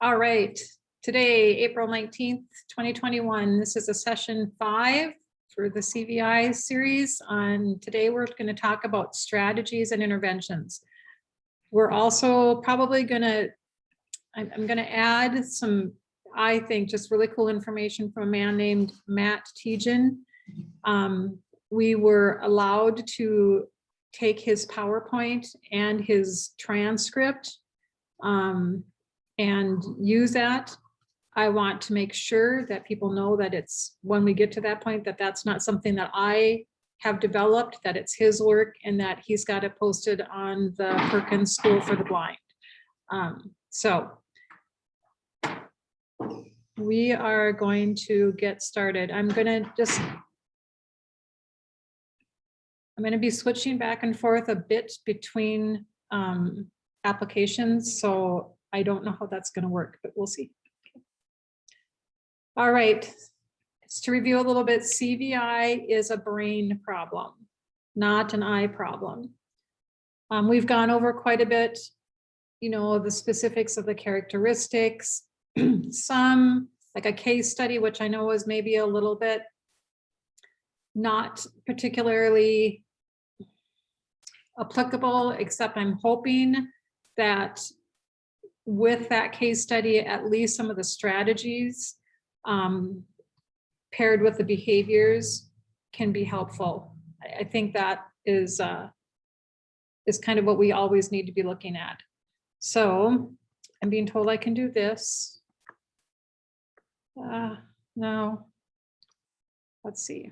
All right, today, April 19th, 2021. This is a session 5 for the CVI series. Today, we're going to talk about strategies and interventions. We're also probably going to, I'm going to add some, I think, just really cool information from a man named Tietjun. We were allowed to take his PowerPoint and his transcript and use that. I want to make sure that people know that it's, when we get to that point, that that's not something that I have developed, that it's his work and that he's got it posted on the Perkins School for the Blind. So we are going to get started. I'm going to be switching back and forth a bit between applications, so I don't know how that's going to work, but we'll see. Okay. All right, just to review a little bit, CVI is a brain problem, not an eye problem. We've gone over quite a bit, you know, the specifics of the characteristics, some like a case study, which I know is maybe a little bit not particularly applicable, except I'm hoping that with that case study, at least some of the strategies paired with the behaviors can be helpful. I think that is kind of what we always need to be looking at. So I'm being told I can do this. No, let's see.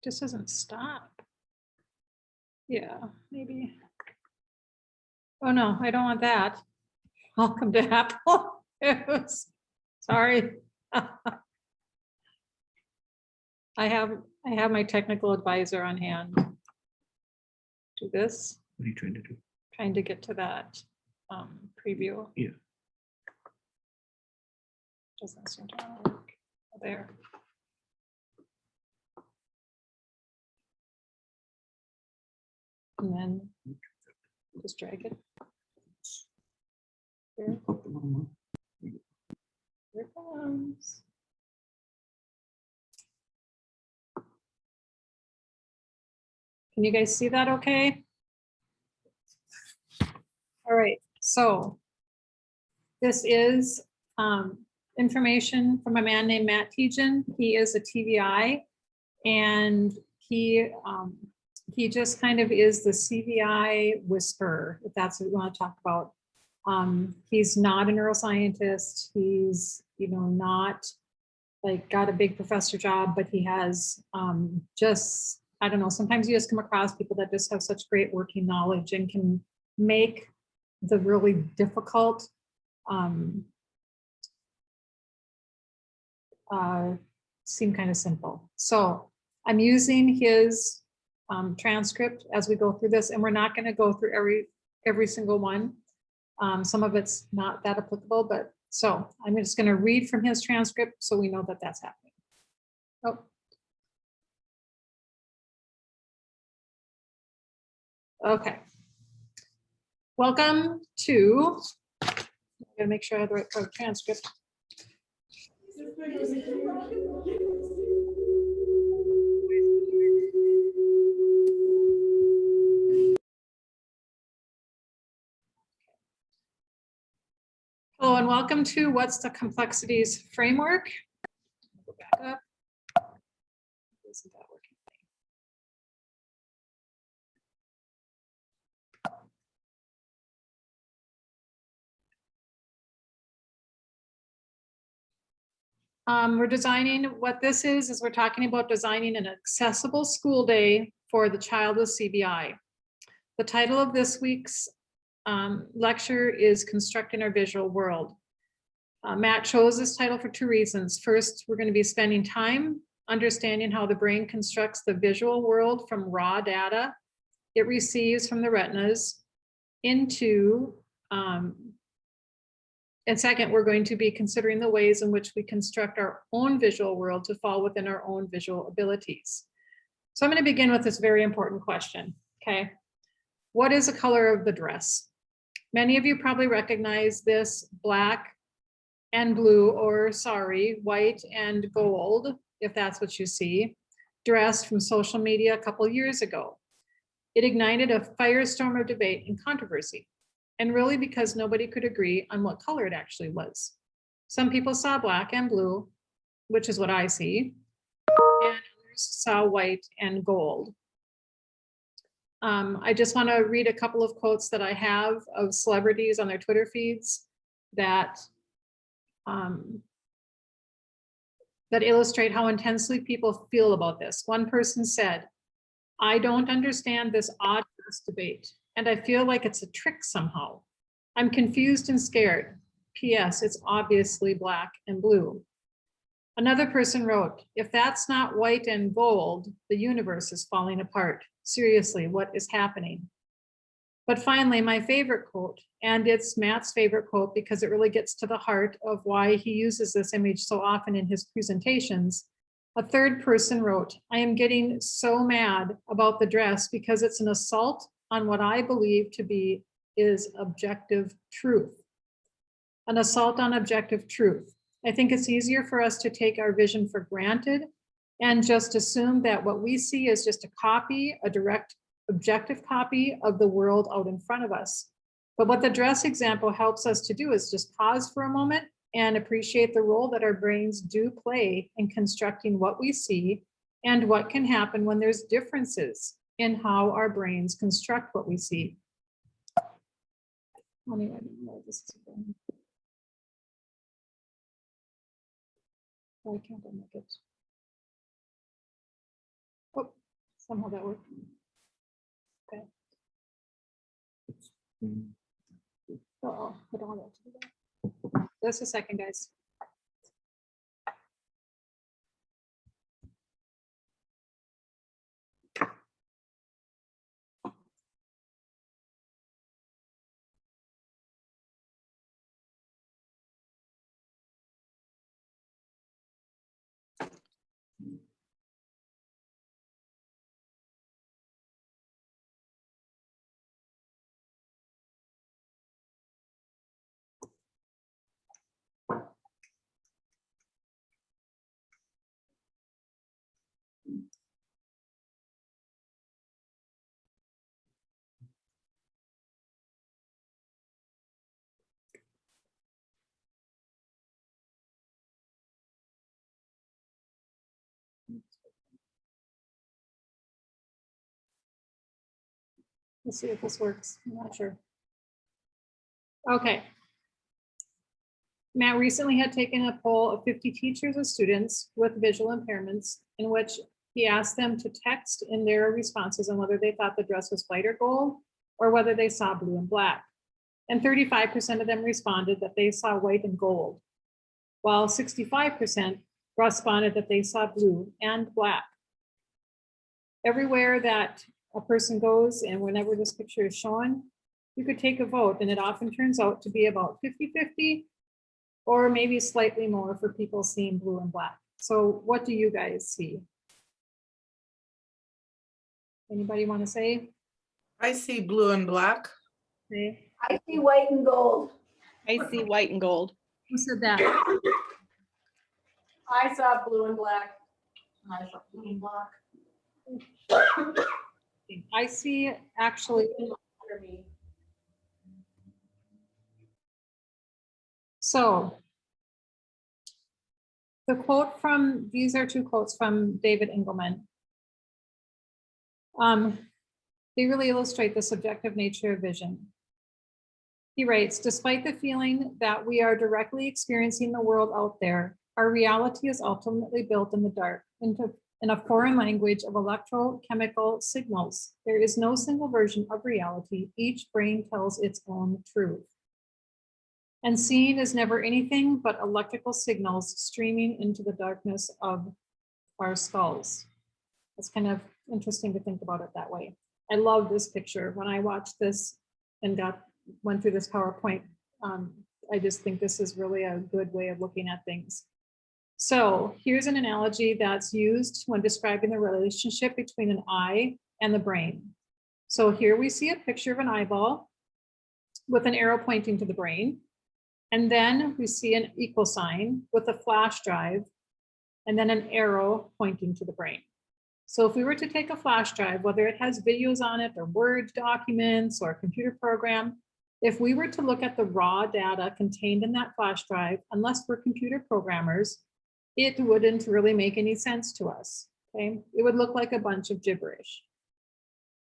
Just doesn't stop. Yeah, maybe. Oh no, I don't want that. Welcome to Apple. Sorry. I have my technical advisor on hand. Do this. What are you trying to do? Trying to get to that preview. Yeah. Doesn't seem to work. There. And then just drag it. Here. Here it comes. Can you guys see that okay? All right, so this is information from a man named Tietjun. He is a TVI, and he just kind of is the CVI whisperer, if that's what we want to talk about. He's not a neuroscientist. He's, you know, not like got a big professor job, but he has just, I don't know, sometimes you just come across people that just have such great working knowledge and can make the really difficult seem kind of simple. So I'm using his transcript as we go through this, and we're not going to go through every single one. Some of it's not that applicable, but so I'm just going to read from his transcript so we know that that's happening. Oh. Okay. Welcome to, I'm going to make sure I have the right part of transcript. Hello and welcome to What's the Complexities Framework. Go back up. Isn't that working? We're designing, what this is we're talking about designing an accessible school day for the child with CVI. The title of this week's lecture is Constructing Our Visual World. Matt chose this title for 2 reasons. First, we're going to be spending time understanding how the brain constructs the visual world from raw data it receives from the retinas into and second, we're going to be considering the ways in which we construct our own visual world to fall within our own visual abilities. So I'm going to begin with this very important question, okay? what is the color of the dress? Many of you probably recognize this black and blue, or sorry, white and gold, if that's what you see, dress from social media a couple years ago. It ignited a firestorm of debate and controversy, and really because nobody could agree on what color it actually was. Some people saw black and blue, which is what I see, and others saw white and gold. I just want to read a couple of quotes that I have of celebrities on their Twitter feeds that that illustrate how intensely people feel about this. One person said, "I don't understand this odd dress debate, and I feel like it's a trick somehow. I'm confused and scared. P.S. It's obviously black and blue." Another person wrote, "If that's not white and gold, the universe is falling apart. Seriously, what is happening?" But finally, my favorite quote, and it's Matt's favorite quote because it really gets to the heart of why he uses this image so often in his presentations. A third person wrote, "I am getting so mad about the dress because it's an assault on what I believe to be is objective truth." An assault on objective truth. I think it's easier for us to take our vision for granted and just assume that what we see is just a copy, a direct objective copy of the world out in front of us. But what the dress example helps us to do is just pause for a moment and appreciate the role that our brains do play in constructing what we see and what can happen when there's differences in how our brains construct what we see. Anyway, this is again. Why can't I make it? Oh, somehow that worked. Okay. Oh, I don't want it to do that. Just a second, guys. Let's see if this works. I'm not sure. Okay. Matt recently had taken a poll of 50 teachers and students with visual impairments in which he asked them to text in their responses on whether they thought the dress was white or gold or whether they saw blue and black. And 35% of them responded that they saw white and gold, while 65% responded that they saw blue and black. Everywhere that a person goes and whenever this picture is shown, you could take a vote, and it often turns out to be about 50-50 or maybe slightly more for people seeing blue and black. So what do you guys see? Anybody want to say? I see blue and black. Okay. I see white and gold. I see white and gold. Who said that? I saw blue and black. I saw blue and black. I see actually. So the quote from, these are two quotes from David Engelman. They really illustrate the subjective nature of vision. He writes, "Despite the feeling that we are directly experiencing the world out there, our reality is ultimately built in the dark, in a foreign language of electrochemical signals. There is no single version of reality. Each brain tells its own truth. And seeing is never anything but electrical signals streaming into the darkness of our skulls." It's kind of interesting to think about it that way. I love this picture. When I watched this and went through this PowerPoint, I just think this is really a good way of looking at things. So here's an analogy that's used when describing the relationship between an eye and the brain. So here we see a picture of an eyeball with an arrow pointing to the brain. And then we see an equal sign with a flash drive and then an arrow pointing to the brain. So if we were to take a flash drive, whether it has videos on it or Word documents or a computer program, if we were to look at the raw data contained in that flash drive, unless we're computer programmers, it wouldn't really make any sense to us, okay? It would look like a bunch of gibberish.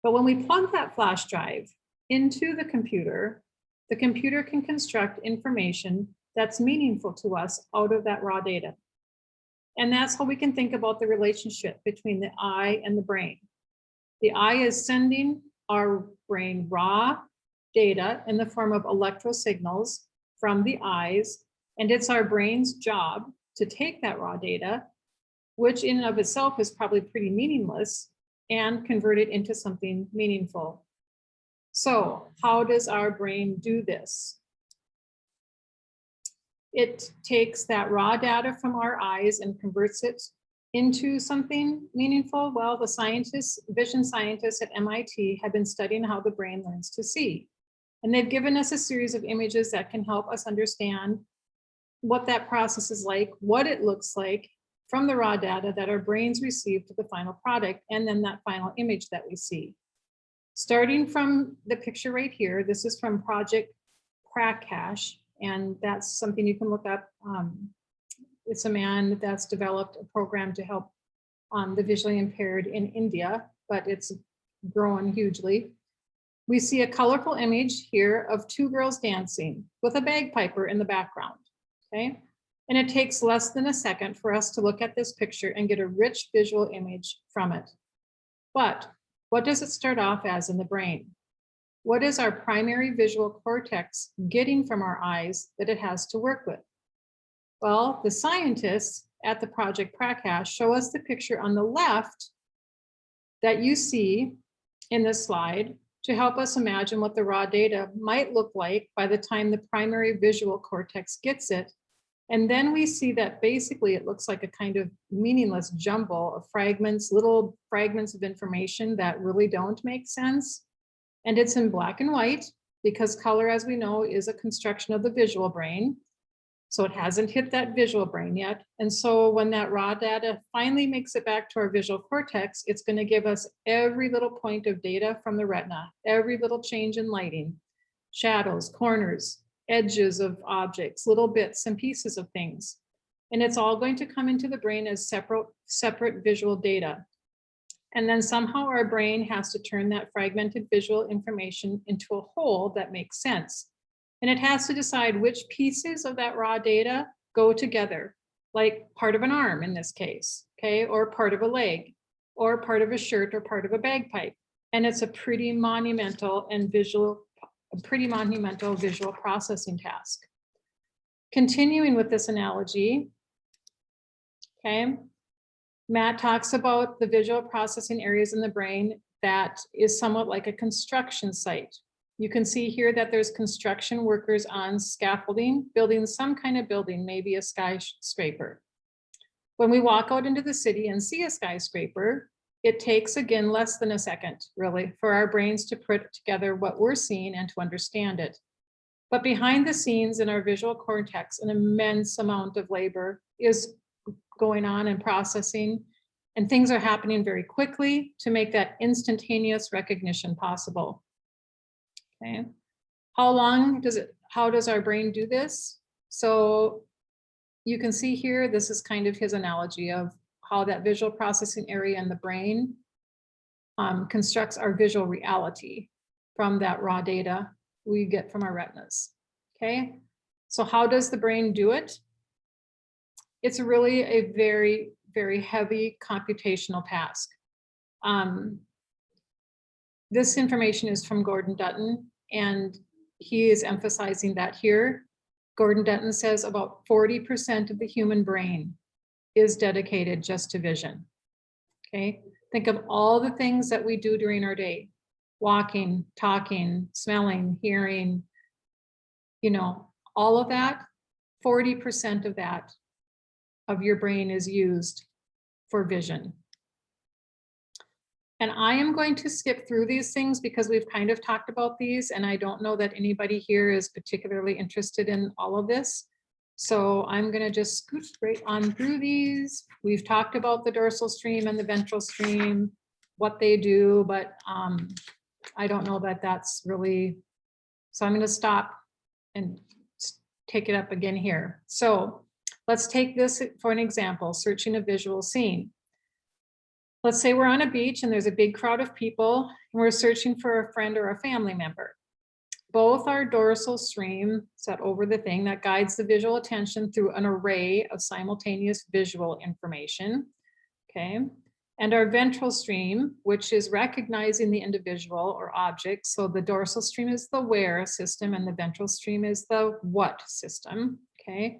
But when we plug that flash drive into the computer can construct information that's meaningful to us out of that raw data. And that's how we can think about the relationship between the eye and the brain. The eye is sending our brain raw data in the form of electrical signals from the eyes, and it's our brain's job to take that raw data, which in and of itself is probably pretty meaningless, and convert it into something meaningful. So how does our brain do this? It takes that raw data from our eyes and converts it into something meaningful. Well, the scientists, vision scientists at MIT have been studying how the brain learns to see. And they've given us a series of images that can help us understand what that process is like, what it looks like from the raw data that our brains receive to the final product, and then that final image that we see. Starting from the picture right here, this is from Project Prakash, and that's something you can look up. It's a man that's developed a program to help the visually impaired in India, but it's grown hugely. We see a colorful image here of two girls dancing with a bagpiper in the background, okay? And it takes less than a second for us to look at this picture and get a rich visual image from it. But what does it start off as in the brain? What is our primary visual cortex getting from our eyes that it has to work with? Well, the scientists at the Project Prakash show us the picture on the left that you see in this slide to help us imagine what the raw data might look like by the time the primary visual cortex gets it. And then we see that basically it looks like a kind of meaningless jumble of fragments, little fragments of information that really don't make sense. And it's in black and white because color, as we know, is a construction of the visual brain. So it hasn't hit that visual brain yet. And so when that raw data finally makes it back to our visual cortex, it's going to give us every little point of data from the retina, every little change in lighting, shadows, corners, edges of objects, little bits and pieces of things. And it's all going to come into the brain as separate visual data. And then somehow our brain has to turn that fragmented visual information into a whole that makes sense. And it has to decide which pieces of that raw data go together, like part of an arm in this case, okay, or part of a leg, or part of a shirt, or part of a bagpipe. And it's a pretty monumental visual processing task. Continuing with this analogy, okay, Matt talks about the visual processing areas in the brain that is somewhat like a construction site. You can see here that there's construction workers on scaffolding, building some kind of building, maybe a skyscraper. When we walk out into the city and see a skyscraper, it takes, again, less than a second, really, for our brains to put together what we're seeing and to understand it. But behind the scenes in our visual cortex, an immense amount of labor is going on and processing, and things are happening very quickly to make that instantaneous recognition possible. Okay, how does our brain do this? So you can see here, this is kind of his analogy of how that visual processing area in the brain constructs our visual reality from that raw data we get from our retinas. Okay, so how does the brain do it? It's really a very, very heavy computational task. This information is from Gordon Dutton, and he is emphasizing that here. Gordon Dutton says about 40% of the human brain is dedicated just to vision. Okay, think of all the things that we do during our day: walking, talking, smelling, hearing, you know, all of that. 40% of that of your brain is used for vision. And I am going to skip through these things because we've kind of talked about these, and I don't know that anybody here is particularly interested in all of this. So I'm gonna just scoot right on through these. We've talked about the dorsal stream and the ventral stream, what they do, but I don't know that that's really, so I'm gonna stop and take it up again here. So let's take this for an example, searching a visual scene. Let's say we're on a beach and there's a big crowd of people and we're searching for a friend or a family member. Both our dorsal stream, set over the thing that guides the visual attention through an array of simultaneous visual information, okay? And our ventral stream, which is recognizing the individual or object. So the dorsal stream is the where system and the ventral stream is the what system, okay?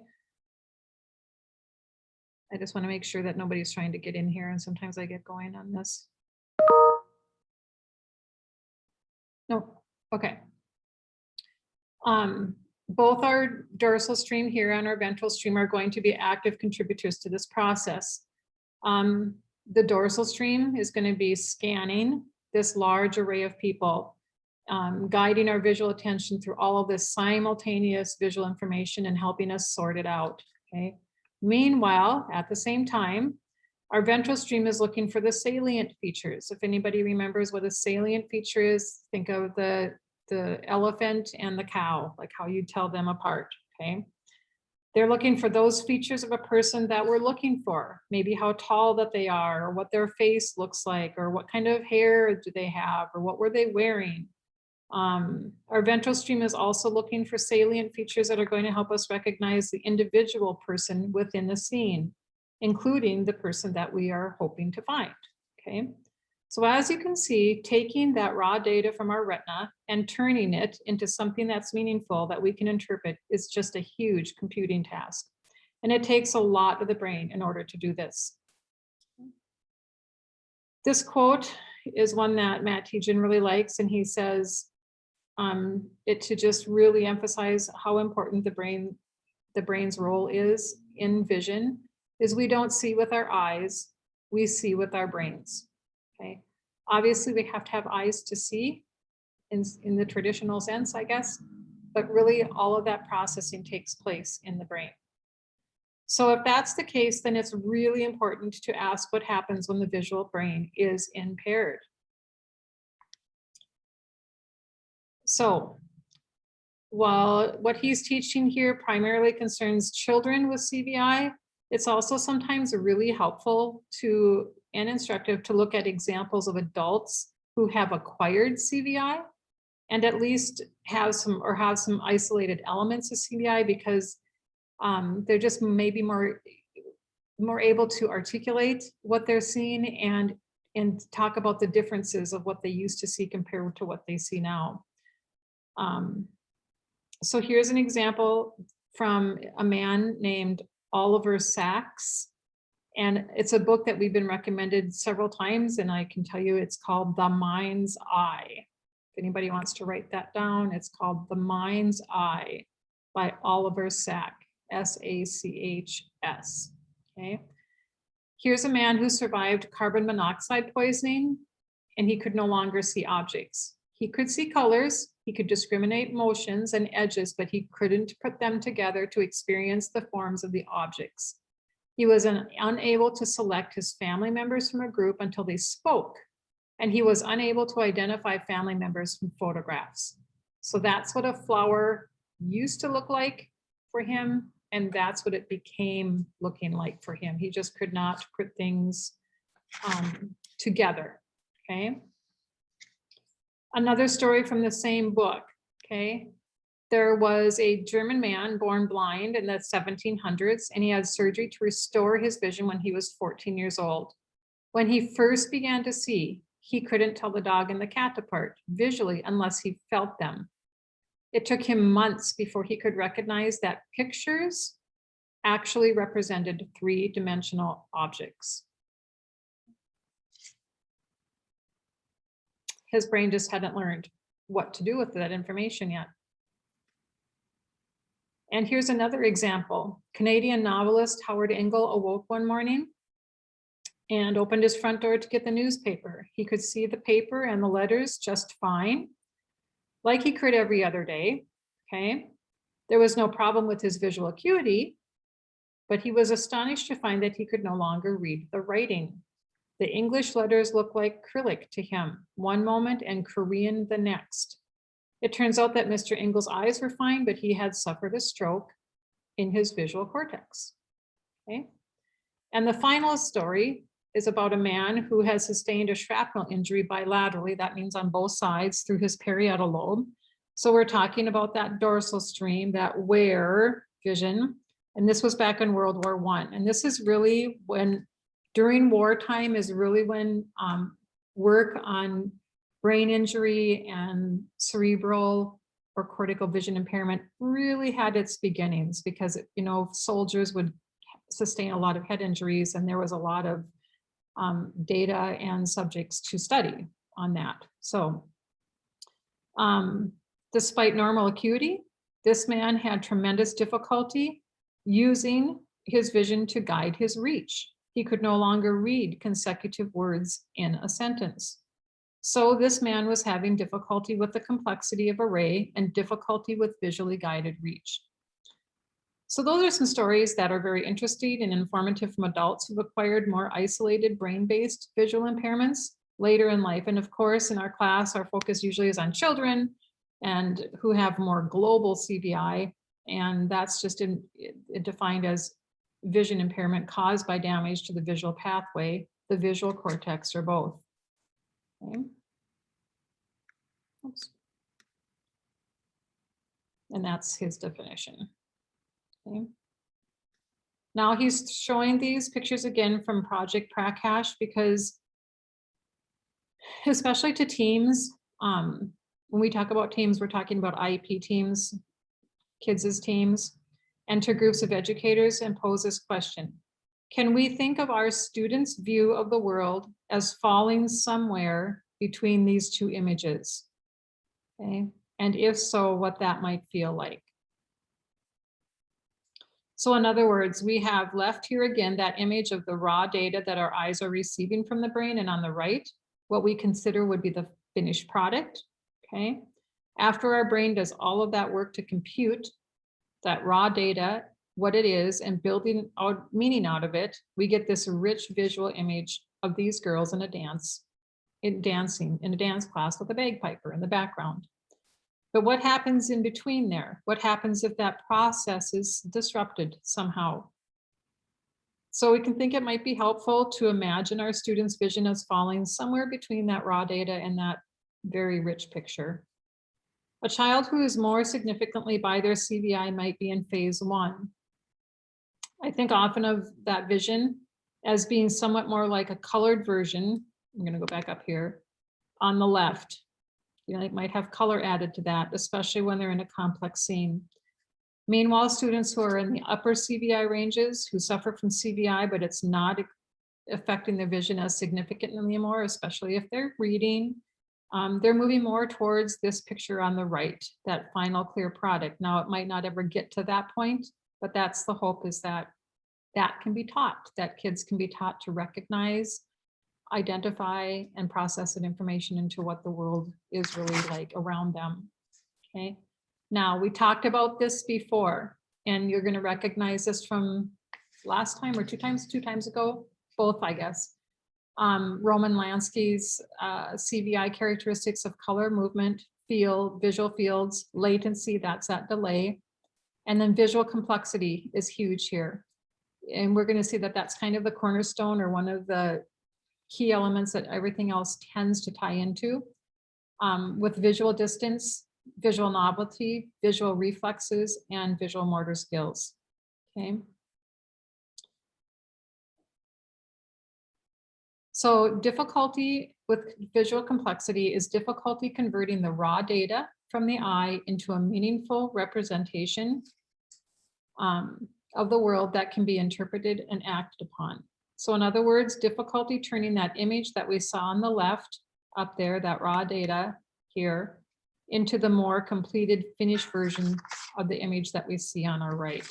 I just want to make sure that nobody's trying to get in here, and sometimes I get going on this. No, okay. Both our dorsal stream here and our ventral stream are going to be active contributors to this process. The dorsal stream is going to be scanning this large array of people, guiding our visual attention through all of this simultaneous visual information and helping us sort it out, okay? Meanwhile, at the same time, our ventral stream is looking for the salient features. If anybody remembers what a salient feature is, think of the elephant and the cow, like how you tell them apart, okay? They're looking for those features of a person that we're looking for, maybe how tall that they are, or what their face looks like, or what kind of hair do they have, or what were they wearing. Our ventral stream is also looking for salient features that are going to help us recognize the individual person within the scene, including the person that we are hoping to find, okay? So as you can see, taking that raw data from our retina and turning it into something that's meaningful that we can interpret is just a huge computing task. And it takes a lot of the brain in order to do this. This quote is one that Matt Tietjun really likes, and he says, it to just really emphasize how important the brain's role is in vision, is we don't see with our eyes, we see with our brains. Okay, obviously we have to have eyes to see in the traditional sense, I guess, but really all of that processing takes place in the brain. So if that's the case, then it's really important to ask what happens when the visual brain is impaired. So while what he's teaching here primarily concerns children with CVI, it's also sometimes really helpful to and instructive to look at examples of adults who have acquired CVI and at least have some isolated elements of CVI, because they're just maybe more able to articulate what they're seeing and talk about the differences of what they used to see compared to what they see now. So here's an example from a man named Oliver Sacks. And it's a book that we've been recommended several times, and I can tell you it's called The Mind's Eye. If anybody wants to write that down, it's called The Mind's Eye by Oliver Sacks, S-A-C-H-S, okay? Here's a man who survived carbon monoxide poisoning, and he could no longer see objects. He could see colors, he could discriminate motions and edges, but he couldn't put them together to experience the forms of the objects. He was unable to select his family members from a group until they spoke, and he was unable to identify family members from photographs. So that's what a flower used to look like for him, and that's what it became looking like for him. He just could not put things together, okay? Another story from the same book, okay? There was a German man born blind in the 1700s, and he had surgery to restore his vision when he was 14 years old. When he first began to see, he couldn't tell the dog and the cat apart visually unless he felt them. It took him months before he could recognize that pictures actually represented three-dimensional objects. His brain just hadn't learned what to do with that information yet. And here's another example. Canadian novelist Howard Ingle awoke one morning and opened his front door to get the newspaper. He could see the paper and the letters just fine, like he could every other day, okay? There was no problem with his visual acuity, but he was astonished to find that he could no longer read the writing. The English letters looked like acrylic to him one moment and Korean the next. It turns out that Mr. Engel's eyes were fine, but he had suffered a stroke in his visual cortex, okay? And the final story is about a man who has sustained a shrapnel injury bilaterally, that means on both sides, through his parietal lobe. So we're talking about that dorsal stream, that where vision, and this was back in World War I. And this is really when, during wartime is really when work on brain injury and cerebral or cortical vision impairment really had its beginnings, because, you know, soldiers would sustain a lot of head injuries, and there was a lot of data and subjects to study on that. So despite normal acuity, this man had tremendous difficulty using his vision to guide his reach. He could no longer read consecutive words in a sentence. So this man was having difficulty with the complexity of array and difficulty with visually guided reach. So those are some stories that are very interesting and informative from adults who've acquired more isolated brain-based visual impairments later in life. And of course, in our class, our focus usually is on children and who have more global CVI. And that's just defined as vision impairment caused by damage to the visual pathway, the visual cortex, or both. Okay. Oops. And that's his definition. Okay. Now he's showing these pictures again from Project Prakash, because especially to teams, when we talk about teams, we're talking about IEP teams, kids' teams, and to groups of educators, and pose this question. Can we think of our students' view of the world as falling somewhere between these two images? Okay. And if so, what that might feel like. So in other words, we have left here again that image of the raw data that our eyes are receiving from the brain, and on the right, what we consider would be the finished product, okay? After our brain does all of that work to compute that raw data, what it is, and building out meaning out of it, we get this rich visual image of these girls in a dancing in a dance class with a bagpiper in the background. But what happens in between there? What happens if that process is disrupted somehow? So we can think it might be helpful to imagine our students' vision as falling somewhere between that raw data and that very rich picture. A child who is more significantly by their CVI might be in phase 1. I think often of that vision as being somewhat more like a colored version. I'm going to go back up here on the left. You know, it might have color added to that, especially when they're in a complex scene. Meanwhile, students who are in the upper CVI ranges, who suffer from CVI, but it's not affecting their vision as significantly anymore, especially if they're reading, they're moving more towards this picture on the right, that final clear product. Now, it might not ever get to that point, but that's the hope, is that that can be taught, that kids can be taught to recognize, identify, and process that information into what the world is really like around them. Okay. Now, we talked about this before, and you're going to recognize this from last time or two times ago, both, I guess. Roman Lansky's CVI characteristics of color, movement, field, visual fields, latency, that's that delay. And then visual complexity is huge here. And we're going to see that that's kind of the cornerstone, or one of the key elements that everything else tends to tie into, with visual distance, visual novelty, visual reflexes, and visual motor skills. Okay. So difficulty with visual complexity is difficulty converting the raw data from the eye into a meaningful representation of the world that can be interpreted and acted upon. So in other words, difficulty turning that image that we saw on the left up there, that raw data here, into the more completed, finished version of the image that we see on our right.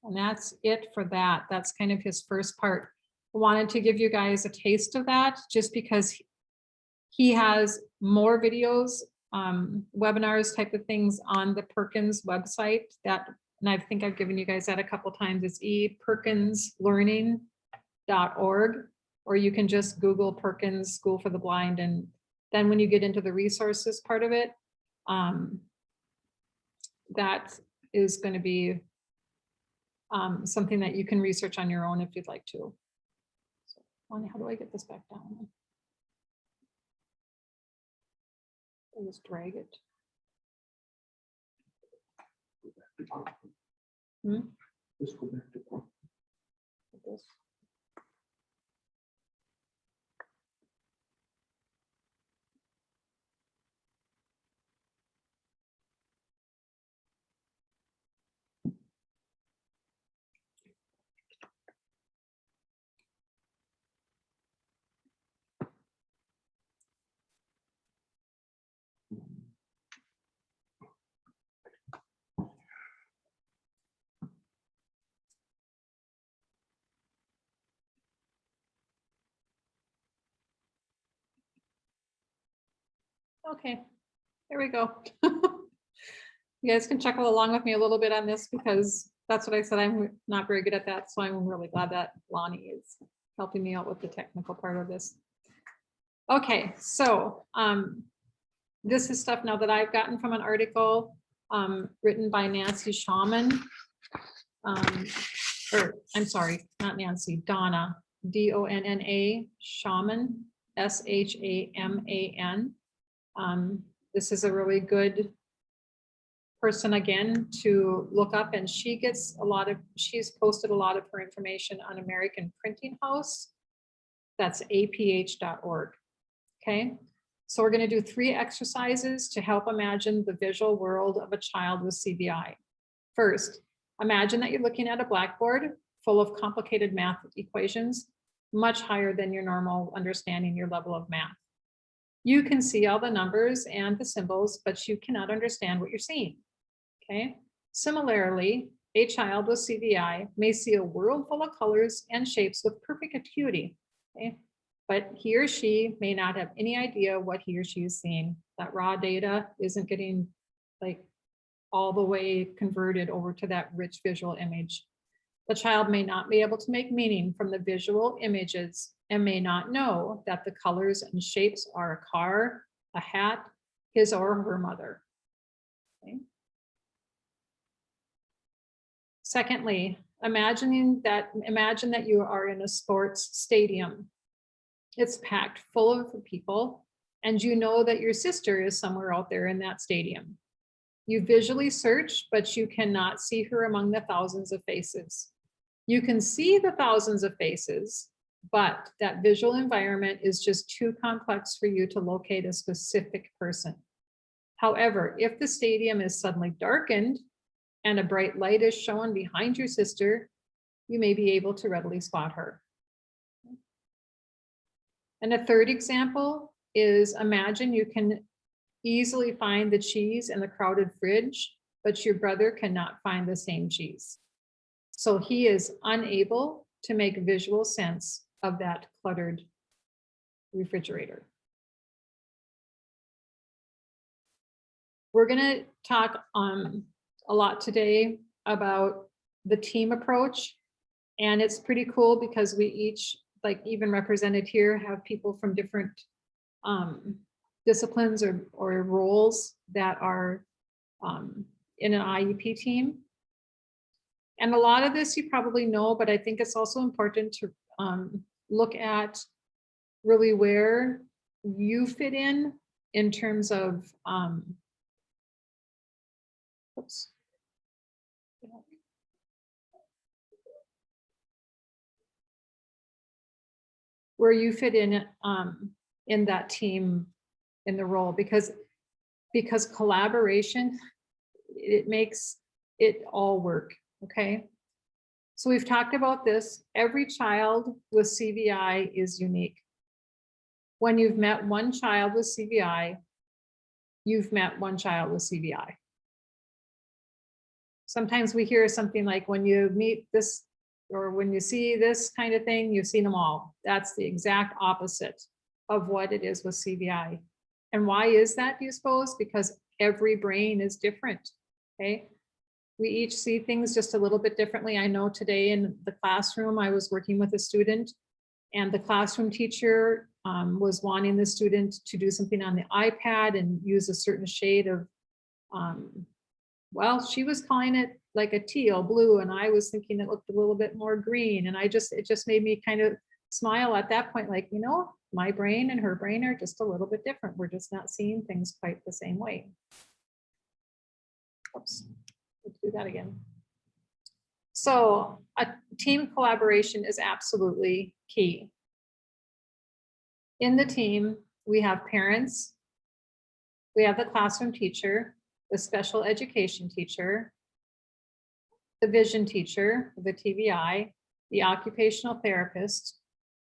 And that's it for that. That's kind of his first part. I wanted to give you guys a taste of that just because he has more videos, webinars type of things on the Perkins website that, and I think I've given you guys that a couple times. It's eperkinslearning.org, or you can just Google Perkins School for the Blind. And then when you get into the resources part of it, that is going to be something that you can research on your own if you'd like to. So, how do I get this back down? I just drag it. Hmm? Let's go back to one. Like this. Okay, there we go. You guys can chuckle along with me a little bit on this because that's what I said. I'm not very good at that. So I'm really glad that Lonnie is helping me out with the technical part of this. Okay, so this is stuff now that I've gotten from an article written by Nancy Shaman. Or I'm sorry, not Nancy, Donna, D-O-N-N-A, Shaman, S-H-A-M-A-N. This is a really good person again to look up, and she's posted a lot of her information on American Printing House. That's aph.org. Okay, so we're going to do 3 exercises to help imagine the visual world of a child with CVI. First, imagine that you're looking at a blackboard full of complicated math equations, much higher than your normal understanding your level of math. You can see all the numbers and the symbols, but you cannot understand what you're seeing. Okay. Similarly, a child with CVI may see a world full of colors and shapes with perfect acuity. Okay. But he or she may not have any idea what he or she is seeing. That raw data isn't getting like all the way converted over to that rich visual image. The child may not be able to make meaning from the visual images and may not know that the colors and shapes are a car, a hat, his or her mother. Okay. Secondly, imagine that you are in a sports stadium. It's packed full of people, and you know that your sister is somewhere out there in that stadium. You visually search, but you cannot see her among the thousands of faces. You can see the thousands of faces, but that visual environment is just too complex for you to locate a specific person. However, if the stadium is suddenly darkened and a bright light is shown behind your sister, you may be able to readily spot her. And a third example is imagine you can easily find the cheese in the crowded fridge, but your brother cannot find the same cheese. So he is unable to make visual sense of that cluttered refrigerator. We're going to talk a lot today about the team approach. And it's pretty cool because we each, like even represented here, have people from different disciplines or roles that are in an IEP team. And a lot of this you probably know, but I think it's also important to look at really where you fit in terms of oops. Where you fit in that team, in the role, because collaboration, it makes it all work. Okay. So we've talked about this. Every child with CVI is unique. When you've met one child with CVI, you've met one child with CVI. sometimes we hear something like, when you meet this, or when you see this kind of thing, you've seen them all. That's the exact opposite of what it is with CVI. And why is that, do you suppose? Because every brain is different, okay? We each see things just a little bit differently. I know today in the classroom, I was working with a student, and the classroom teacher was wanting the student to do something on the iPad and use a certain shade of, well, she was calling it like a teal blue, and I was thinking it looked a little bit more green. And it just made me kind of smile at that point, like, you know, my brain and her brain are just a little bit different. We're just not seeing things quite the same way. Oops, let's do that again. So a team collaboration is absolutely key. In the team, we have parents, we have the classroom teacher, the special education teacher, the vision teacher, the TVI, the occupational therapist,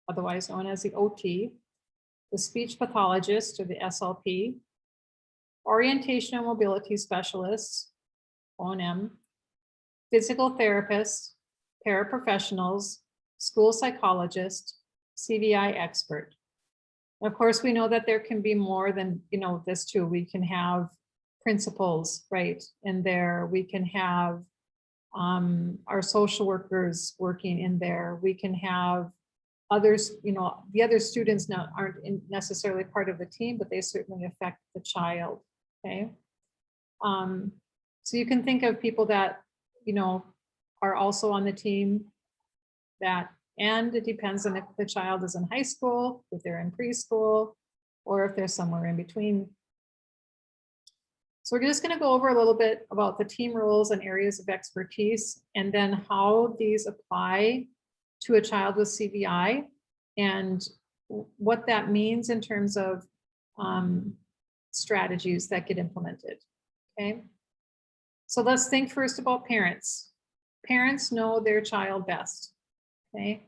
otherwise known as the OT, the speech pathologist or the SLP, orientation and mobility specialists, O&M, physical therapists, paraprofessionals, school psychologist, CVI expert. Of course, we know that there can be more than, you know, this too. We can have principals, right, in there. We can have our social workers working in there. We can have others, you know, the other students now aren't necessarily part of the team, but they certainly affect the child, okay? So you can think of people that, you know, are also on the team that, and it depends on if the child is in high school, if they're in preschool, or if they're somewhere in between. So we're just going to go over a little bit about the team roles and areas of expertise, and then how these apply to a child with CVI and what that means in terms of strategies that get implemented, okay? So let's think first about parents. Parents know their child best, okay?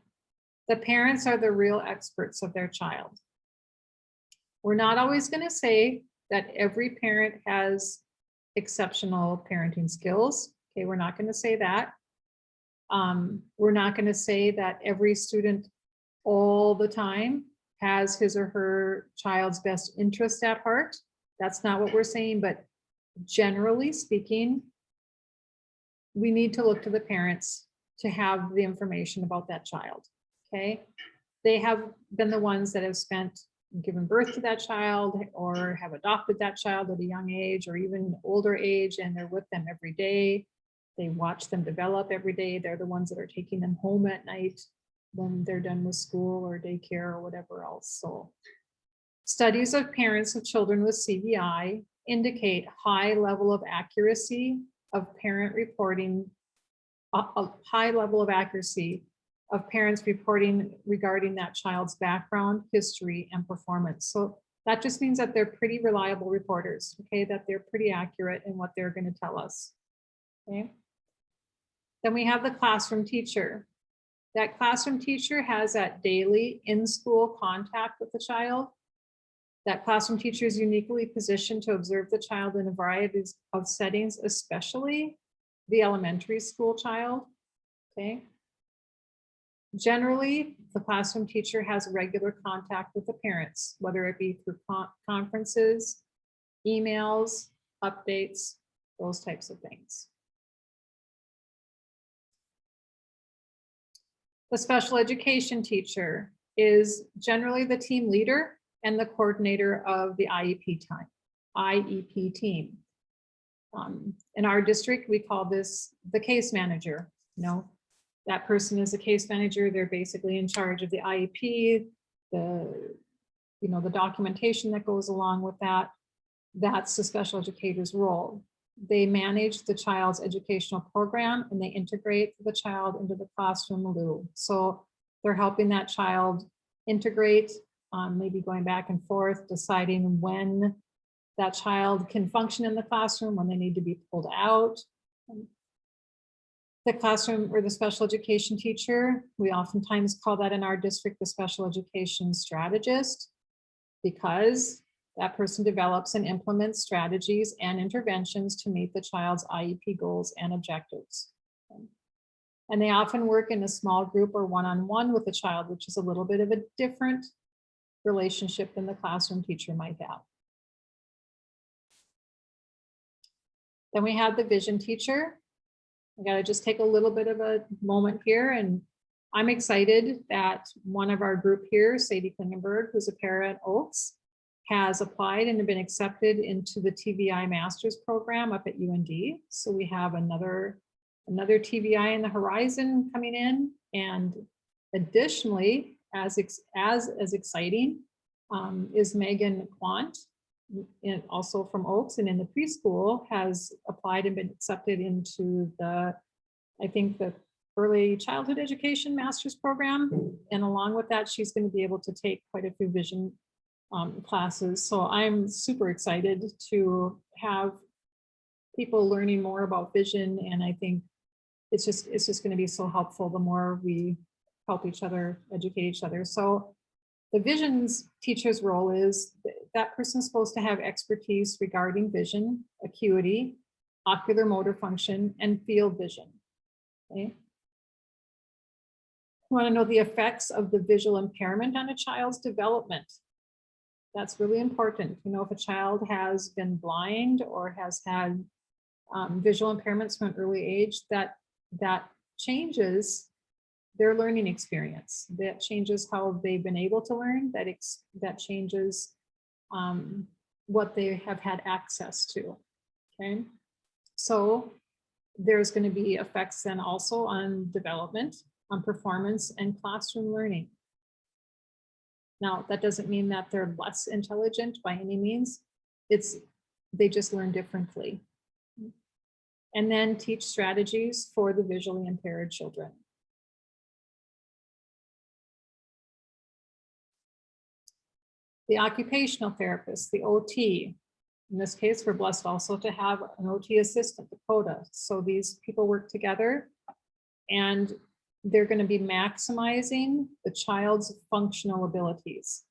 The parents are the real experts of their child. We're not always going to say that every parent has exceptional parenting skills. Okay, we're not going to say that. We're not going to say that every student all the time has his or her child's best interest at heart. That's not what we're saying, but generally speaking, we need to look to the parents to have the information about that child, okay? They have been the ones that have given birth to that child or have adopted that child at a young age or even older age, and they're with them every day. They watch them develop every day. They're the ones that are taking them home at night when they're done with school or daycare or whatever else. So studies of parents of children with CVI indicate high level of accuracy of parent reporting, a high level of accuracy of parents reporting regarding that child's background, history, and performance. So that just means that they're pretty reliable reporters, okay? That they're pretty accurate in what they're going to tell us, okay? Then we have the classroom teacher. That classroom teacher has that daily in-school contact with the child. That classroom teacher is uniquely positioned to observe the child in a variety of settings, especially the elementary school child, okay? Generally, the classroom teacher has regular contact with the parents, whether it be through conferences, emails, updates, those types of things. The special education teacher is generally the team leader and the coordinator of the IEP team. In our district, we call this the case manager. You know, that person is a case manager. They're basically in charge of the IEP, the documentation that goes along with that. That's the special educator's role. They manage the child's educational program and they integrate the child into the classroom loop. So they're helping that child integrate, maybe going back and forth, deciding when that child can function in the classroom, when they need to be pulled out. The classroom or the special education teacher, we oftentimes call that in our district the special education strategist, because That person develops and implements strategies and interventions to meet the child's IEP goals and objectives. And they often work in a small group or one-on-one with the child, which is a little bit of a different relationship than the classroom teacher might have. Then we have the vision teacher. I gotta just take a little bit of a moment here, and I'm excited that one of our group here, Sadie Klingenberg, who's a para at Oaks, has applied and been accepted into the TVI master's program up at UND. So we have another TVI in the horizon coming in, and additionally, as exciting, is Megan Quant, and also from Oaks and in the preschool, has applied and been accepted into the, I think, the early childhood education master's program. And along with that, she's going to be able to take quite a few vision classes. So I'm super excited to have people learning more about vision. And I think it's just going to be so helpful the more we help each other, educate each other. So the visions teacher's role is that person's supposed to have expertise regarding vision, acuity, ocular motor function, and field vision. Okay. You want to know the effects of the visual impairment on a child's development. That's really important. You know, if a child has been blind or has had visual impairments from an early age, that changes their learning experience. That changes how they've been able to learn. That changes what they have had access to. Okay, so there's going to be effects then also on development, on performance, and classroom learning. Now, that doesn't mean that they're less intelligent by any means. They just learn differently. And then teach strategies for the visually impaired children. The occupational therapist, the OT. In this case, we're blessed also to have an OT assistant, Dakota. So these people work together, and they're going to be maximizing the child's functional abilities,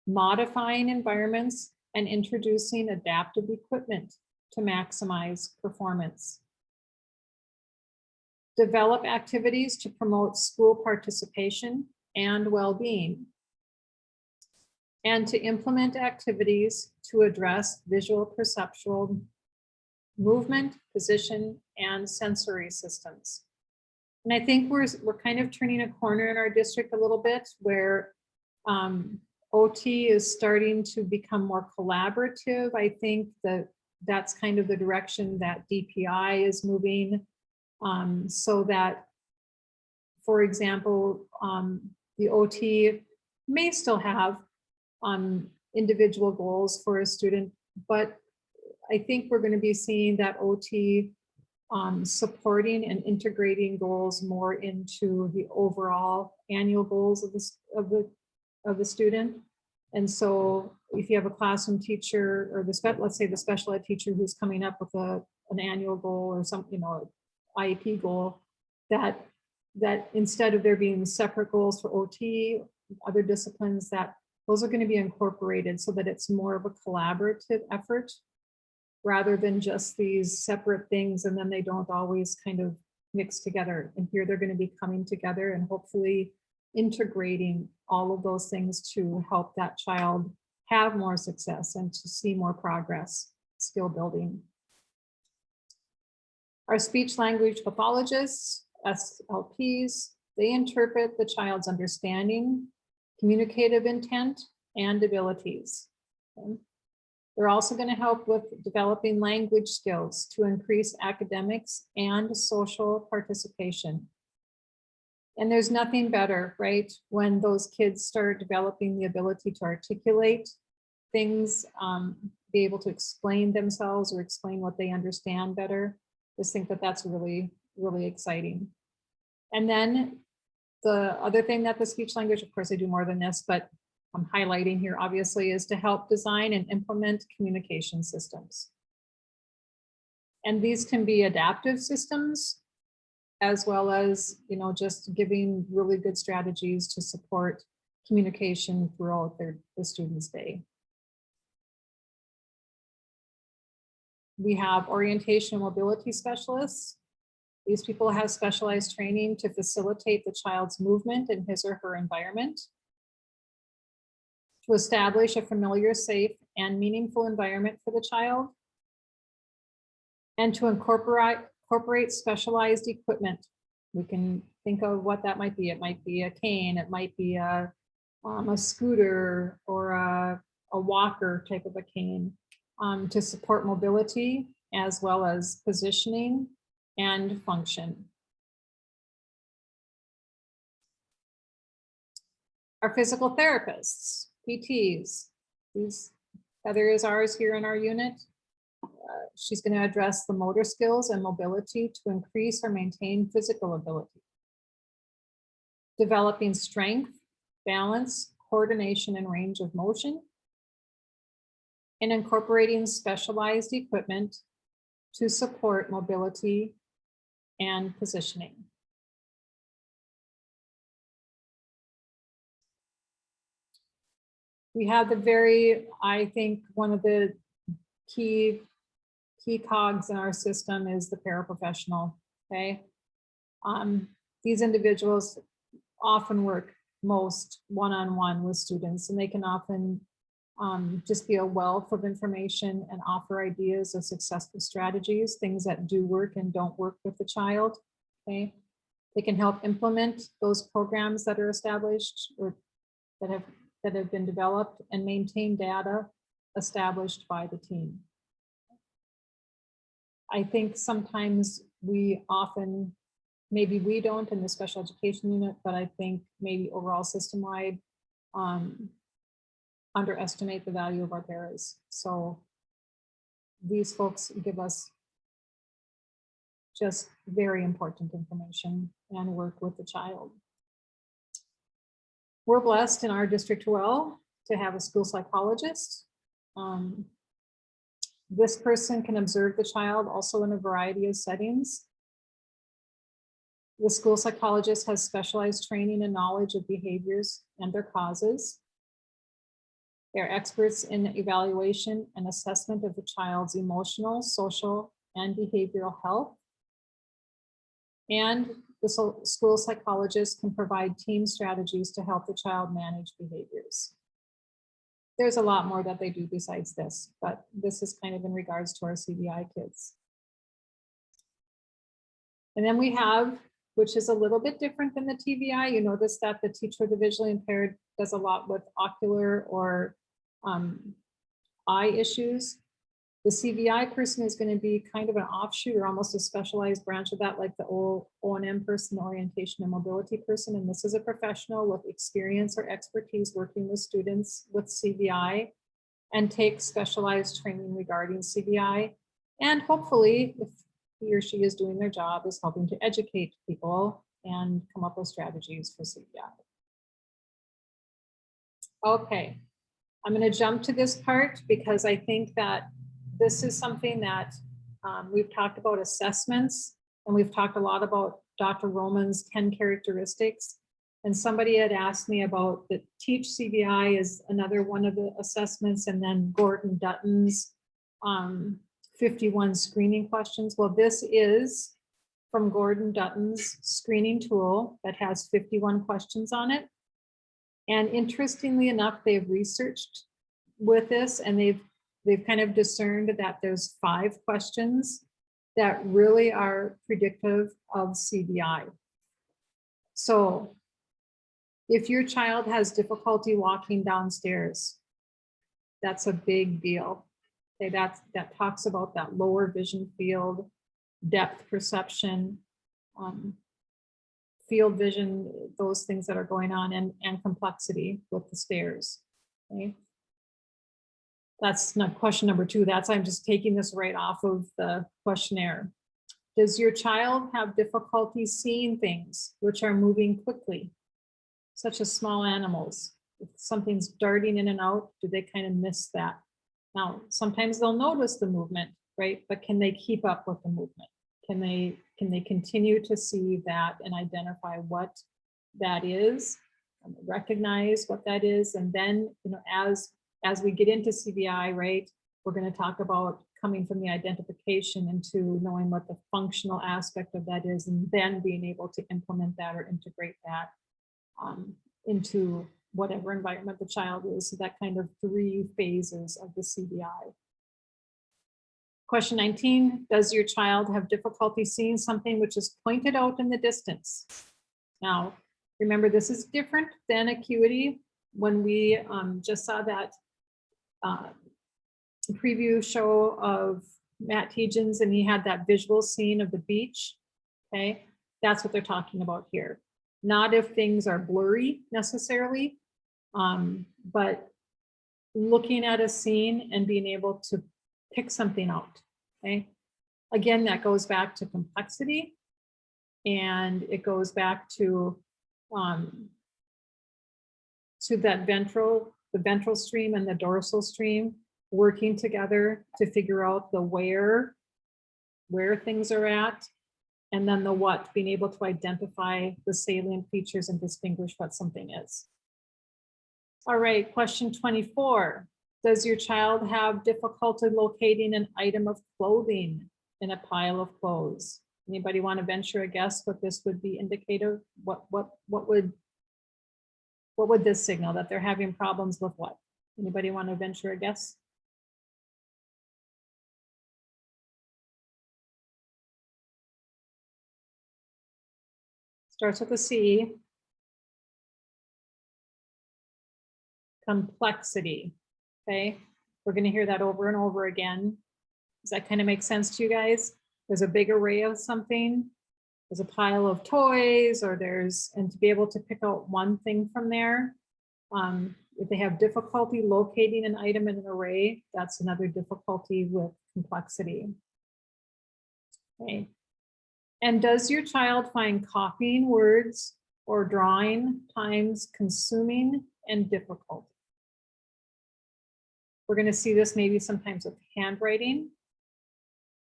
modifying environments, and introducing adaptive equipment to maximize performance. Develop activities to promote school participation and well-being, and to implement activities to address visual perceptual movement, position, and sensory systems. And I think we're kind of turning a corner in our district a little bit, where OT is starting to become more collaborative. I think that's kind of the direction that DPI is moving, so that, for example, the OT may still have individual goals for a student, but I think we're going to be seeing that OT supporting and integrating goals more into the overall annual goals of the student. And so if you have a classroom teacher, or let's say the special ed teacher who's coming up with an annual goal or something, IEP goal, that instead of there being separate goals for OT, other disciplines, that those are going to be incorporated so that it's more of a collaborative effort, rather than just these separate things, and then they don't always kind of mix together. And here they're going to be coming together and hopefully integrating all of those things to help that child have more success and to see more progress, skill building. Our speech language pathologists, SLPs, they interpret the child's understanding, communicative intent, and abilities. Okay. They're also going to help with developing language skills to increase academics and social participation. And there's nothing better, right, when those kids start developing the ability to articulate things, be able to explain themselves or explain what they understand better. Just think that that's really, really exciting. And then the other thing that the speech language, of course I do more than this, but I'm highlighting here obviously, is to help design and implement communication systems. And these can be adaptive systems, as well as, just giving really good strategies to support communication throughout the student's day. We have orientation and mobility specialists. These people have specialized training to facilitate the child's movement in his or her environment, to establish a familiar, safe, and meaningful environment for the child, and to incorporate specialized equipment. We can think of what that might be. It might be a cane, it might be a scooter, or a walker type of a cane, to support mobility as well as positioning and function. Our physical therapists, PTs, Heather is ours here in our unit. She's going to address the motor skills and mobility to increase or maintain physical ability. Developing strength, balance, coordination, and range of motion. And incorporating specialized equipment to support mobility and positioning. We have I think one of the key cogs in our system is the paraprofessional, okay? These individuals often work most one-on-one with students, and they can often just be a wealth of information and offer ideas of successful strategies, things that do work and don't work with the child, okay? They can help implement those programs that are established or that have been developed, and maintain data established by the team. I think sometimes maybe we don't in the special education unit, but I think maybe overall system-wide, underestimate the value of our paras. So these folks give us just very important information and work with the child. We're blessed in our district well to have a school psychologist. This person can observe the child also in a variety of settings. The school psychologist has specialized training and knowledge of behaviors and their causes. They're experts in evaluation and assessment of the child's emotional, social, and behavioral health. And the school psychologist can provide team strategies to help the child manage behaviors. There's a lot more that they do besides this, but this is kind of in regards to our CVI kids. And then we have, which is a little bit different than the TVI, you notice that the teacher of the visually impaired does a lot with ocular or eye issues. The CVI person is going to be kind of an offshoot or almost a specialized branch of that, like the O&M person, the orientation and mobility person. And this is a professional with experience or expertise working with students with CVI and takes specialized training regarding CVI. And hopefully, if he or she is doing their job, is helping to educate people and come up with strategies for CVI. Okay, I'm going to jump to this part because I think that this is something that we've talked about assessments, and we've talked a lot about Dr. Roman's 10 characteristics. And somebody had asked me about the Teach CVI is another one of the assessments, and then Gordon Dutton's 51 screening questions. Well, this is from Gordon Dutton's screening tool that has 51 questions on it. And interestingly enough, they've researched with this, and they've kind of discerned that there's 5 questions that really are predictive of CVI. So if your child has difficulty walking downstairs, that's a big deal. Okay, that talks about that lower vision field, depth perception, field vision, those things that are going on, and complexity with the stairs. Okay. That's not question number 2. I'm just taking this right off of the questionnaire. Does your child have difficulty seeing things which are moving quickly, such as small animals? If something's darting in and out, do they kind of miss that? Now, sometimes they'll notice the movement, right? But can they keep up with the movement? Can they continue to see that and identify what that is recognize what that is. And then, as we get into CVI, right, we're going to talk about coming from the identification into knowing what the functional aspect of that is, and then being able to implement that or integrate that into whatever environment the child is. So that kind of 3 phases of the CVI. Question 19, does your child have difficulty seeing something which is pointed out in the distance? Now, remember, this is different than acuity. When we just saw that preview show of Matt Tietjun's, and he had that visual scene of the beach, okay? That's what they're talking about here. Not if things are blurry necessarily, but looking at a scene and being able to pick something out, okay? Again, that goes back to complexity, and it goes back to that the ventral stream and the dorsal stream working together to figure out the where things are at, and then the what, being able to identify the salient features and distinguish what something is. All right, question 24. Does your child have difficulty locating an item of clothing in a pile of clothes? Anybody want to venture a guess what this would be indicative? What would this signal that they're having problems with what? Anybody want to venture a guess? Starts with a C. Complexity, okay? We're going to hear that over and over again. Does that kind of make sense to you guys? There's a big array of something. There's a pile of toys, and to be able to pick out one thing from there. If they have difficulty locating an item in an array, that's another difficulty with complexity. Okay. And does your child find copying words or drawing times consuming and difficult? We're going to see this maybe sometimes with handwriting.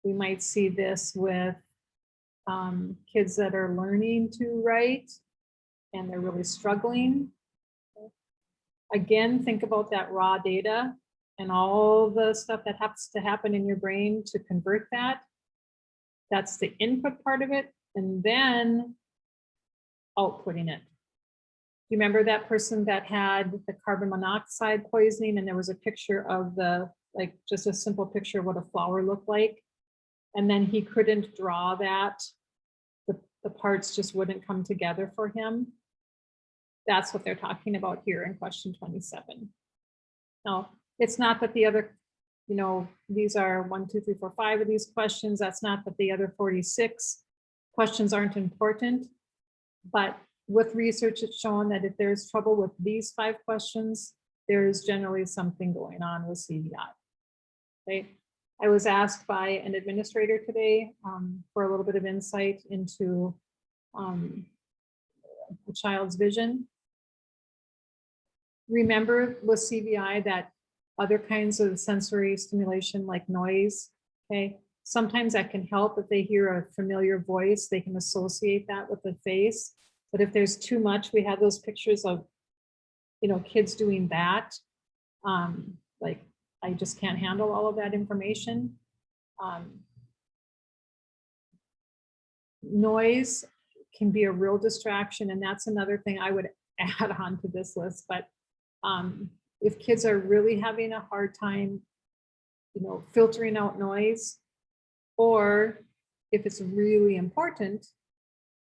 We might see this with kids that are learning to write and they're really struggling. Again, think about that raw data and all the stuff that has to happen in your brain to convert that. That's the input part of it, and then outputting it. You remember that person that had the carbon monoxide poisoning, and there was a picture of just a simple picture of what a flower looked like, and then he couldn't draw that. The parts just wouldn't come together for him. That's what they're talking about here in question 27. Now, it's not that the other, these are 1, 2, 3, 4, 5 of these questions. That's not that the other 46 questions aren't important, but with research, it's shown that if there's trouble with these 5 questions, there is generally something going on with CVI. Okay. I was asked by an administrator today for a little bit of insight into a child's vision. Remember with CVI that other kinds of sensory stimulation like noise, okay, sometimes that can help. If they hear a familiar voice, they can associate that with the face. But if there's too much, we have those pictures of, kids doing that. Like, I just can't handle all of that information. Noise can be a real distraction, and that's another thing I would add on to this list. But if kids are really having a hard time, filtering out noise, or if it's really important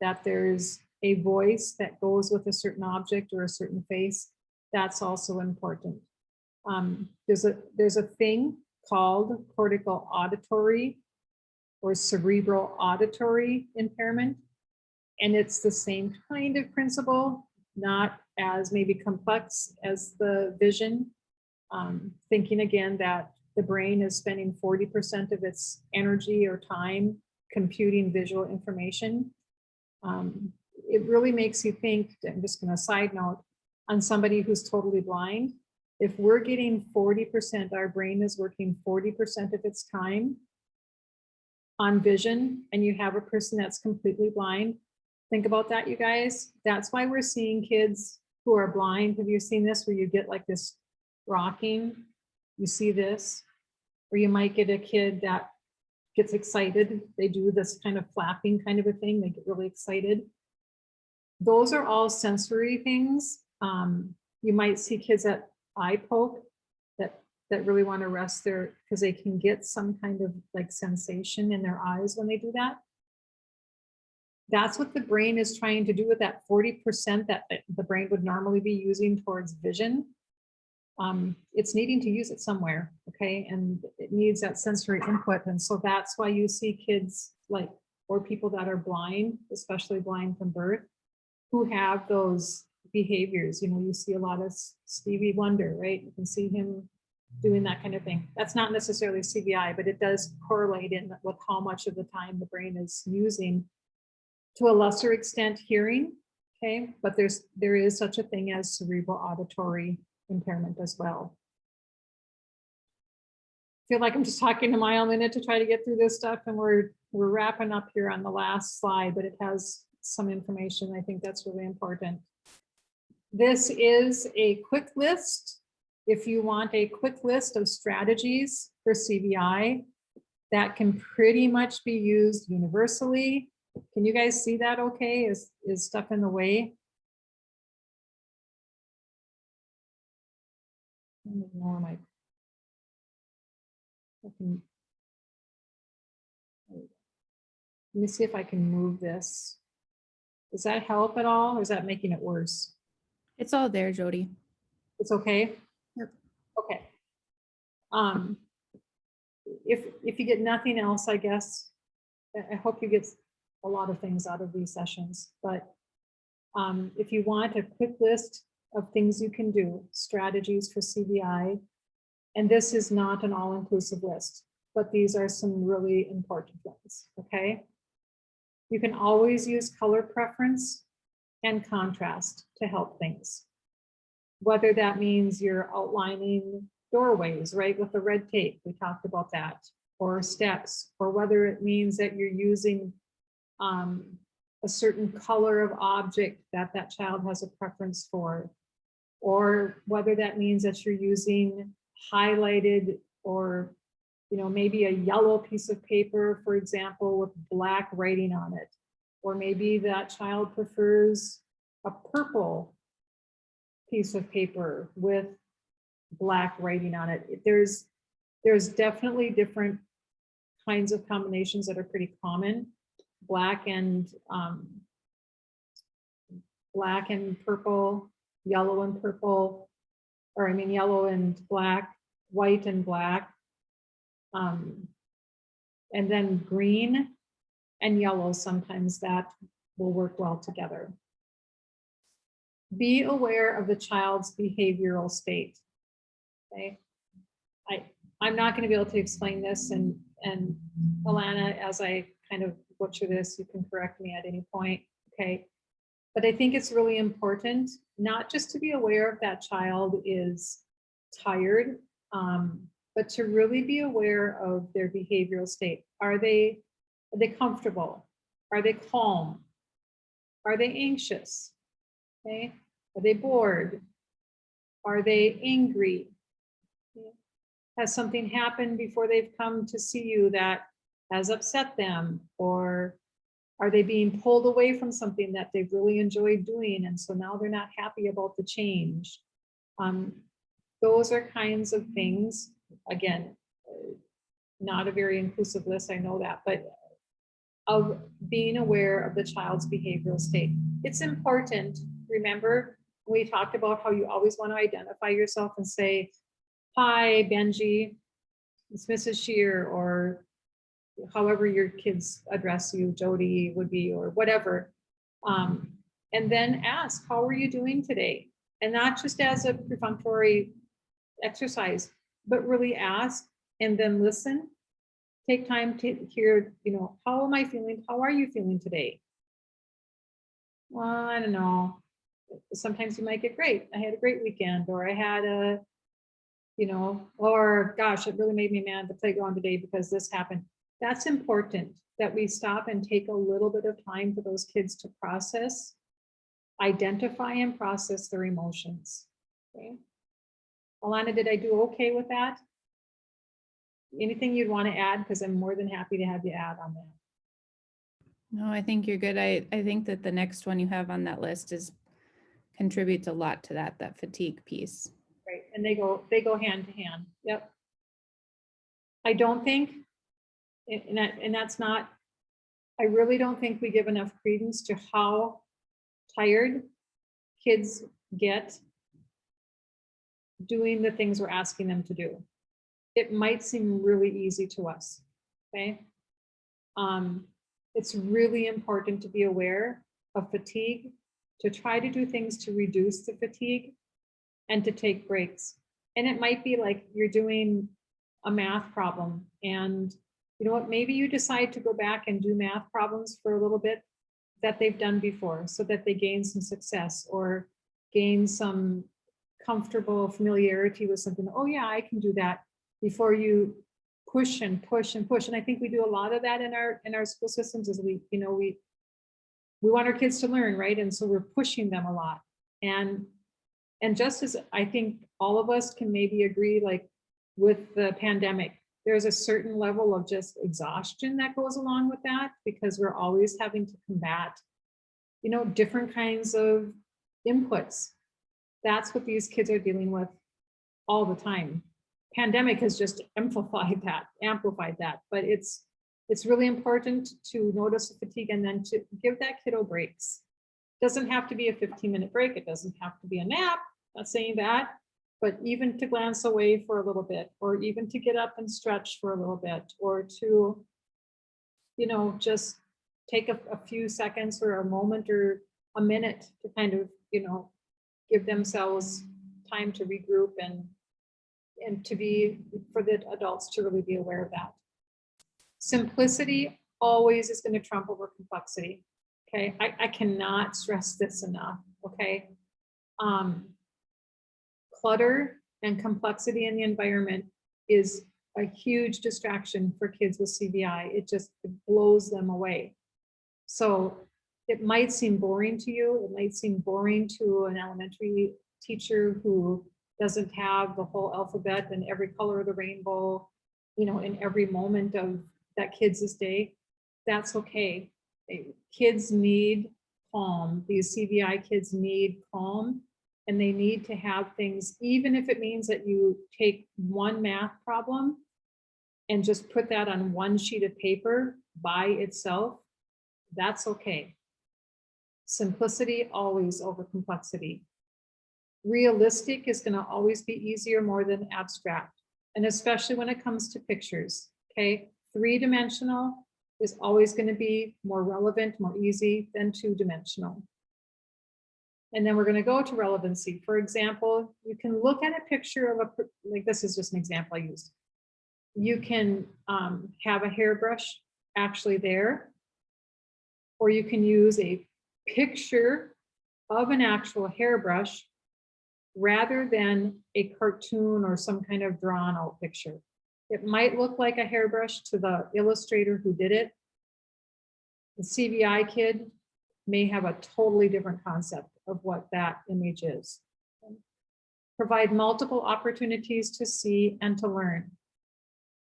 that there's a voice that goes with a certain object or a certain face, that's also important. There's a thing called cortical auditory or cerebral auditory impairment, and it's the same kind of principle, not as maybe complex as the vision. Thinking again that the brain is spending 40% of its energy or time computing visual information. It really makes you think, I'm just going to side note, on somebody who's totally blind. If we're getting 40%, our brain is working 40% of its time on vision, and you have a person that's completely blind. Think about that, you guys. That's why we're seeing kids who are blind, have you seen this where you get like this rocking? You see this? Or you might get a kid that gets excited. They do this kind of flapping kind of a thing. They get really excited. Those are all sensory things. You might see kids at eye poke that really want to rest their, because they can get some kind of like sensation in their eyes when they do that. That's what the brain is trying to do with that 40% that the brain would normally be using towards vision. It's needing to use it somewhere, okay? And it needs that sensory input. And so that's why you see kids like, or people that are blind, especially blind from birth, who have those behaviors. You know, you see a lot of Stevie Wonder, right? You can see him doing that kind of thing. That's not necessarily CVI, but it does correlate in with how much of the time the brain is using, to a lesser extent, hearing, okay? But there is such a thing as cerebral auditory impairment as well. Feel like I'm just talking a mile a minute to try to get through this stuff, and we're wrapping up here on the last slide, but it has some information. I think that's really important. This is a quick list. If you want a quick list of strategies for CVI that can pretty much be used universally. Can you guys see that okay? Is stuff in the way? I don't know, am I can, let me see if I can move this. Does that help at all, or is that making it worse? It's all there, Jody. It's okay? Yep. Okay. If you get nothing else, I guess, I hope you get a lot of things out of these sessions, but if you want a quick list of things you can do, strategies for CVI, and this is not an all-inclusive list, but these are some really important ones, okay? You can always use color preference and contrast to help things. Whether that means you're outlining doorways, right, with the red tape, we talked about that, or steps, or whether it means that you're using a certain color of object that that child has a preference for, or whether that means that you're using highlighted, or maybe a yellow piece of paper, for example, with black writing on it, or maybe that child prefers a purple piece of paper with black writing on it. There's definitely different kinds of combinations that are pretty common. Black and purple, yellow and purple, or I mean yellow and black, white and black, and then green and yellow, sometimes that will work well together. Be aware of the child's behavioral state, okay? I'm not going to be able to explain this, and Alana, as I kind of butcher this, you can correct me at any point, okay? But I think it's really important not just to be aware if that child is tired, but to really be aware of their behavioral state. Are they comfortable? Are they calm? Are they anxious? Okay. Are they bored? Are they angry? Has something happened before they've come to see you that has upset them? Or are they being pulled away from something that they've really enjoyed doing, and so now they're not happy about the change? Those are kinds of things, again, not a very inclusive list, I know that, but of being aware of the child's behavioral state. It's important, remember, we talked about how you always want to identify yourself and say, hi, Benji, it's Mrs. Shear, or however your kids address you, Jody would be, or whatever. And then ask, how are you doing today? And not just as a perfunctory exercise, but really ask and then listen. Take time to hear, how am I feeling? How are you feeling today? Well, I don't know. Sometimes you might get great. I had a great weekend, or I had a, or gosh, it really made me mad at the playground today because this happened. That's important that we stop and take a little bit of time for those kids to process identify and process their emotions. Okay. Alana, did I do okay with that? Anything you'd want to add? Because I'm more than happy to have you add on that. No, I think you're good. I think that the next one you have on that list is contributes a lot to that fatigue piece. Right, and they go hand to hand. Yep. I don't think, and that's not, I really don't think we give enough credence to how tired kids get doing the things we're asking them to do. It might seem really easy to us, okay? It's really important to be aware of fatigue, to try to do things to reduce the fatigue and to take breaks. And it might be like you're doing a math problem and you know what, maybe you decide to go back and do math problems for a little bit that they've done before so that they gain some success or gain some comfortable familiarity with something. Oh yeah, I can do that, before you push and push and push. And I think we do a lot of that in our school systems as we want our kids to learn, right? And so we're pushing them a lot. And just as I think all of us can maybe agree, like with the pandemic, there's a certain level of just exhaustion that goes along with that because we're always having to combat, different kinds of inputs. That's what these kids are dealing with all the time. Pandemic has just amplified that, but it's really important to notice the fatigue and then to give that kiddo breaks. Doesn't have to be a 15-minute break. It doesn't have to be a nap. Not saying that, but even to glance away for a little bit, or even to get up and stretch for a little bit, or to, just take a few seconds or a moment or a minute to kind of, give themselves time to regroup and to be, for the adults to really be aware of that. Simplicity always is going to trump over complexity. Okay, I cannot stress this enough. Okay, clutter and complexity in the environment is a huge distraction for kids with CVI. It just blows them away. So it might seem boring to you. It might seem boring to an elementary teacher who doesn't have the whole alphabet and every color of the rainbow, in every moment of that kid's day. That's okay. Kids need calm. These CVI kids need calm, and they need to have things, even if it means that you take one math problem and just put that on one sheet of paper by itself, that's okay. Simplicity always over complexity. Realistic is going to always be easier more than abstract, and especially when it comes to pictures. Okay, 3-dimensional is always going to be more relevant, more easy than 2-dimensional. And then we're going to go to relevancy. For example, you can look at a picture of like this is just an example I used. You can have a hairbrush actually there, or you can use a picture of an actual hairbrush rather than a cartoon or some kind of drawn out picture. It might look like a hairbrush to the illustrator who did it. The CVI kid may have a totally different concept of what that image is. Provide multiple opportunities to see and to learn.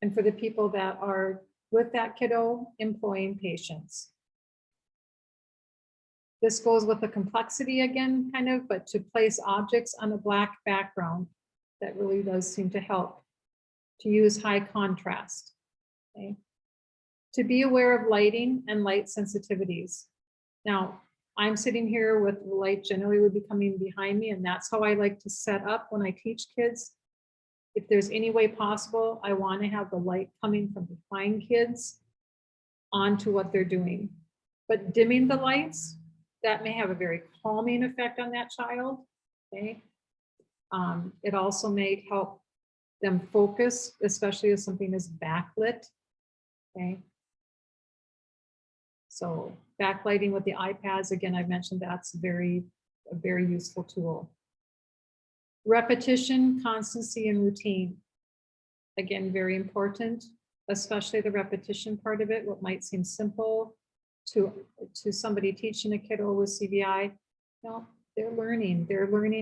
And for the people that are with that kiddo, employing patience. This goes with the complexity again, kind of, but to place objects on a black background, that really does seem to help. To use high contrast. Okay. To be aware of lighting and light sensitivities. Now, I'm sitting here with the light generally would be coming behind me, and that's how I like to set up when I teach kids. If there's any way possible, I want to have the light coming from behind kids onto what they're doing. But dimming the lights, that may have a very calming effect on that child. Okay. It also may help them focus, especially if something is backlit. Okay. So backlighting with the iPads, again, I've mentioned that's a very useful tool. Repetition, constancy, and routine. Again, very important, especially the repetition part of it. What might seem simple to somebody teaching a kiddo with CVI No, they're learning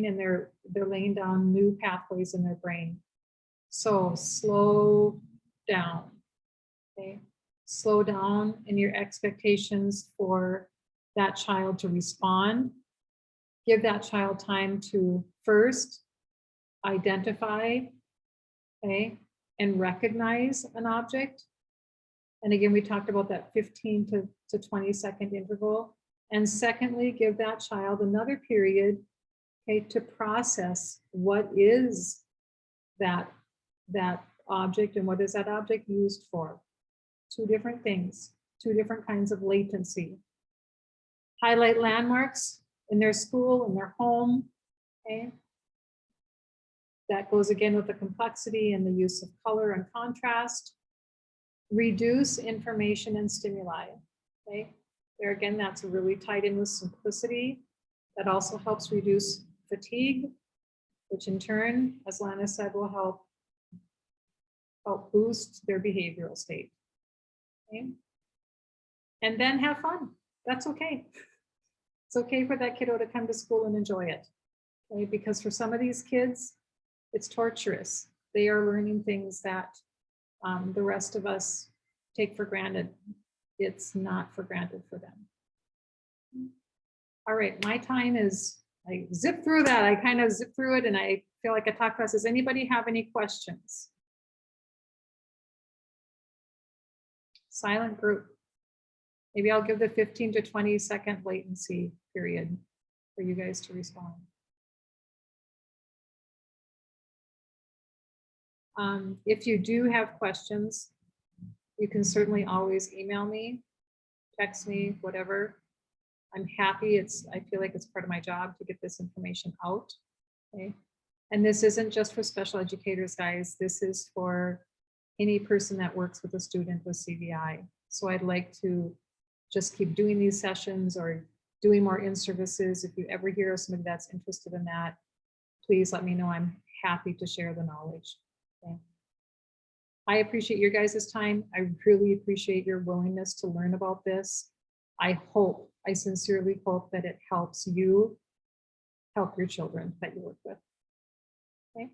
and they're laying down new pathways in their brain. So slow down. Okay, slow down in your expectations for that child to respond. Give that child time to first identify, okay, and recognize an object. And again, we talked about that 15 to 20 second interval. And secondly, give that child another period, okay, to process what is that object and what is that object used for. Two different things, two different kinds of latency. Highlight landmarks in their school, in their home, okay? That goes again with the complexity and the use of color and contrast. Reduce information and stimuli, okay? There again, that's really tied in with simplicity. That also helps reduce fatigue, which in turn, as Lana said, will help boost their behavioral state. Okay? And then have fun. That's okay. It's okay for that kiddo to come to school and enjoy it. Okay? Because for some of these kids, it's torturous. They are learning things that the rest of us take for granted. It's not for granted for them. All right, my time is, I zipped through that. I kind of zipped through it and I feel like I talked fast. Does anybody have any questions? Silent group. Maybe I'll give the 15 to 20 second latency period for you guys to respond. If you do have questions, you can certainly always email me, text me, whatever. I'm happy. I feel like it's part of my job to get this information out. Okay. And this isn't just for special educators, guys. This is for any person that works with a student with CVI. So I'd like to just keep doing these sessions or doing more in-services. If you ever hear of somebody that's interested in that, please let me know. I'm happy to share the knowledge. Okay. I appreciate your guys' time. I really appreciate your willingness to learn about this. I sincerely hope that it helps you help your children that you work with. Okay.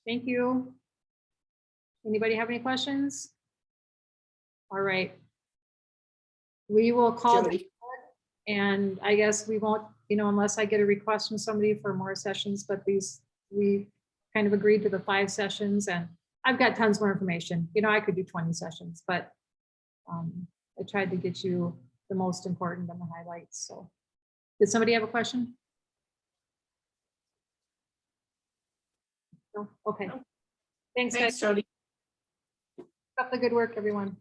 Thank you. Anybody have any questions? All right. We will call Jody. and I guess we won't, unless I get a request from somebody for more sessions, but we kind of agreed to the 5 sessions and I've got tons more information. I could do 20 sessions, but I tried to get you the most important and the highlights. So did somebody have a question? No? Okay. No. Thanks, Thanks, guys. Jody. Keep up the good work, everyone.